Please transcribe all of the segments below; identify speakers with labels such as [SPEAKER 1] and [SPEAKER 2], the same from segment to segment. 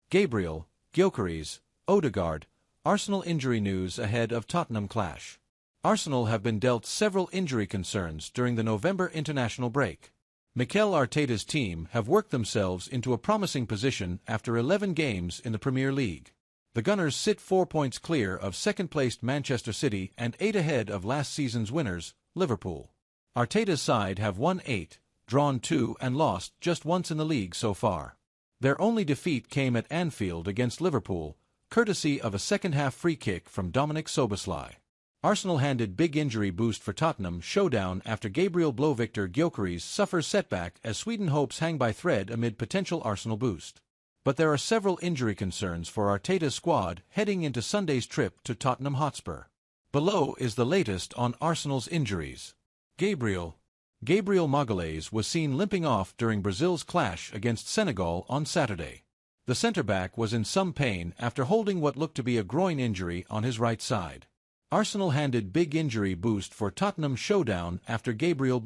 [SPEAKER 1] Gabriel, Gyokeres, Odegaard, Arsenal injury news ahead of Tottenham clash. Arsenal have been dealt several injury concerns during the November international break. Mikel Arteta's team have worked themselves into a promising position after 11 games in the Premier League. The Gunners sit 4 points clear of second-placed Manchester City and 8 ahead of last season's winners, Liverpool. Arteta's side have won 8, drawn 2 and lost just once in the league so far. Their only defeat came at Anfield against Liverpool, courtesy of a second-half free kick from Dominic Szoboszlai. Arsenal handed big injury boost for Tottenham showdown after Gabriel Victor Gyokeres suffers setback as Sweden hopes hang by thread amid potential Arsenal boost. But there are several injury concerns for Arteta's squad heading into Sunday's trip to Tottenham Hotspur. Below is the latest on Arsenal's injuries. Gabriel Magalhaes was seen limping off during Brazil's clash against Senegal on Saturday. The centre-back was in some pain after holding what looked to be a groin injury on his right side. Arsenal handed big injury boost for Tottenham showdown after Gabriel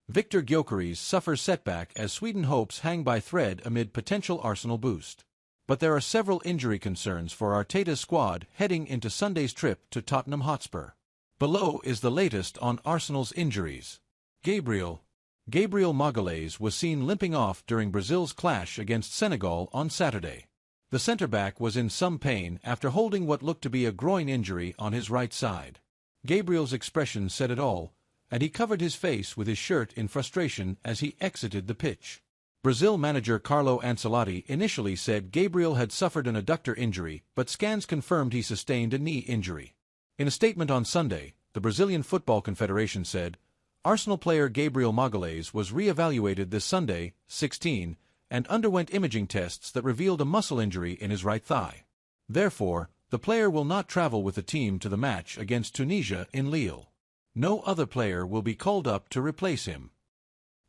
[SPEAKER 1] Victor Gyokeres suffers setback as Sweden hopes hang by thread amid potential Arsenal boost. But there are several injury concerns for Arteta's squad heading into Sunday's trip to Tottenham Hotspur. Below is the latest on Arsenal's injuries. Gabriel Magalhaes was seen limping off during Brazil's clash against Senegal on Saturday. The centre-back was in some pain after holding what looked to be a groin injury on his right side. Gabriel's expression said it all, and he covered his face with his shirt in frustration as he exited the pitch. Brazil manager Carlo Ancelotti initially said Gabriel had suffered an adductor injury, but scans confirmed he sustained a knee injury. In a statement on Sunday, the Brazilian Football Confederation said, Arsenal player Gabriel Magalhaes was re-evaluated this Sunday, 16, and underwent imaging tests that revealed a muscle injury in his right thigh. Therefore, the player will not travel with the team to the match against Tunisia in Lille. No other player will be called up to replace him.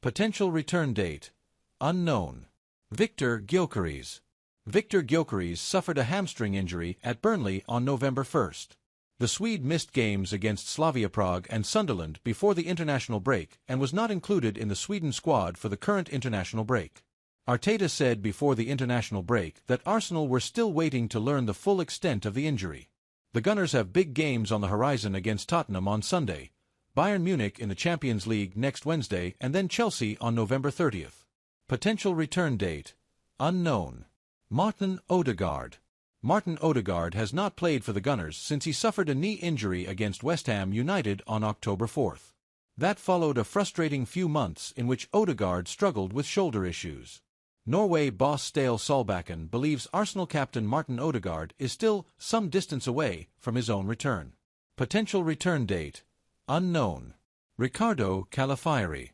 [SPEAKER 1] Potential return date unknown. Victor Gyokeres suffered a hamstring injury at Burnley on November 1st. The Swede missed games against Slavia Prague and Sunderland before the international break and was not included in the Sweden squad for the current international break. Arteta said before the international break that Arsenal were still waiting to learn the full extent of the injury. The Gunners have big games on the horizon against Tottenham on Sunday, Bayern Munich in the Champions League next Wednesday, and then Chelsea on November 30th. Potential return date unknown. Martin Odegaard has not played for the Gunners since he suffered a knee injury against West Ham United on October 4th. That followed a frustrating few months in which Odegaard struggled with shoulder issues. Norway boss Ståle Solbakken believes Arsenal captain Martin Odegaard is still some distance away from his own return. Potential return date unknown. Riccardo Calafiori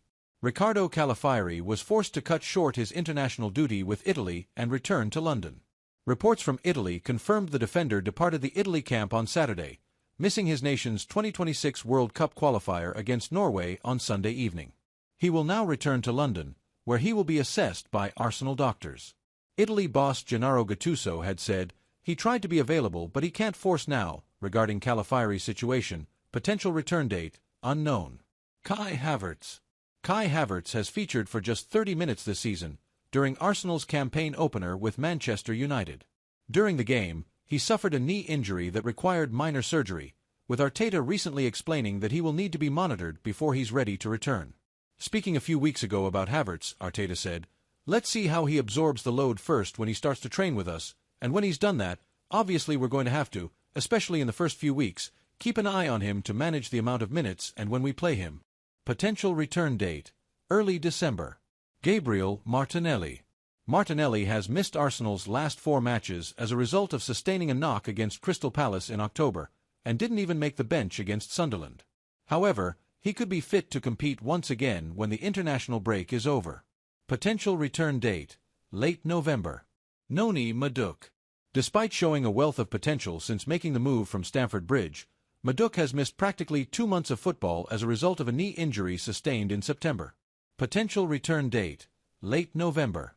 [SPEAKER 1] was forced to cut short his international duty with Italy and return to London. Reports from Italy confirmed the defender departed the Italy camp on Saturday, missing his nation's 2026 World Cup qualifier against Norway on Sunday evening. He will now return to London, where he will be assessed by Arsenal doctors. Italy boss Gennaro Gattuso had said, he tried to be available but he can't force now, regarding Calafiori's situation, potential return date unknown. Kai Havertz has featured for just 30 minutes this season, during Arsenal's campaign opener with Manchester United. During the game, he suffered a knee injury that required minor surgery, with Arteta recently explaining that he will need to be monitored before he's ready to return. Speaking a few weeks ago about Havertz, Arteta said, let's see how he absorbs the load first when he starts to train with us, and when he's done that, obviously we're going to have to, especially in the first few weeks, keep an eye on him to manage the amount of minutes and when we play him. Potential return date early December. Gabriel Martinelli has missed Arsenal's last 4 matches as a result of sustaining a knock against Crystal Palace in October, and didn't even make the bench against Sunderland. However, he could be fit to compete once again when the international break is over. Potential return date late November. Noni Madueke. Despite showing a wealth of potential since making the move from Stamford Bridge, Madueke has missed practically 2 months of football as a result of a knee injury sustained in September. Potential return date late November.